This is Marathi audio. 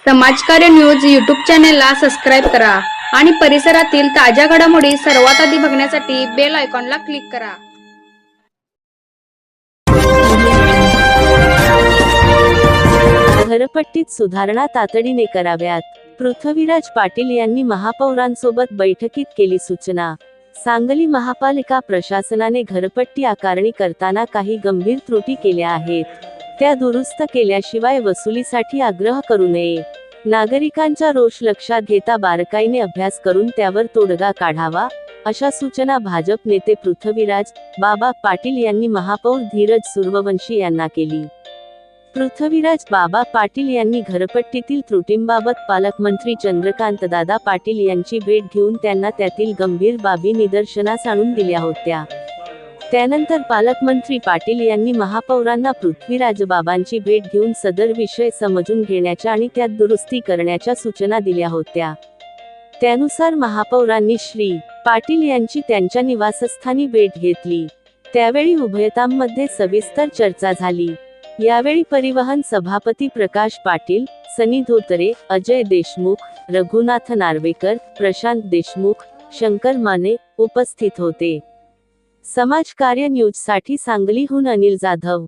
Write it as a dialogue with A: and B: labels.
A: समाजकार्य न्यूज यूट्यूब चॅनेलला सबस्क्राईब करा आणि परिसरातील ताज्या घडामोडी सर्वात आधी बघण्यासाठी बेल आयकॉनला क्लिक करा।
B: घरपट्टीत सुधारणा तातडीने कराव्यात, पृथ्वीराज पाटील यांनी महापौरांसोबत बैठकीत केली सूचना। सांगली महापालिका प्रशासनाने घरपट्टी आकारणी करताना काही गंभीर त्रुटी केल्या आहेत, त्या दुरुस्त केल्याशिवाय वसुलीसाठी आग्रह करू नये। नागरिकांचा रोष लक्षात घेता बारकाईने अभ्यास करून त्यावर तोडगा काढावा, अशा सूचना भाजप नेते पृथ्वीराज बाबा पाटील यांनी महापौर धीरज सूर्यवंशी यांना केली। पृथ्वीराज बाबा पाटील यांनी घरपट्टीतील त्रुटींबाबत पालकमंत्री चंद्रकांतदादा पाटील यांची भेट घेऊन त्यांना त्यातील गंभीर बाबी निदर्शनास आणून दिल्या होत्या। त्यानंतर पालकमंत्री पाटील यांनी महापौरांना पृथ्वीराज बाबांची भेट घेऊन सदर विषय समजून घेण्याच्या आणि त्यात दुरुस्ती करण्याच्या सूचना दिल्या होत्या। त्यानुसार महापौरांनी श्री पाटील यांची त्यांच्या निवासस्थानी भेट घेतली। त्यावेळी उभयतांमध्ये सविस्तर चर्चा झाली। यावेळी परिवहन सभापती प्रकाश पाटील, सनी धोतरे, अजय देशमुख, रघुनाथ नार्वेकर, प्रशांत देशमुख, शंकर माने उपस्थित होते। समाजकार्य न्यूजसाठी सांगलीहून अनिल जाधव।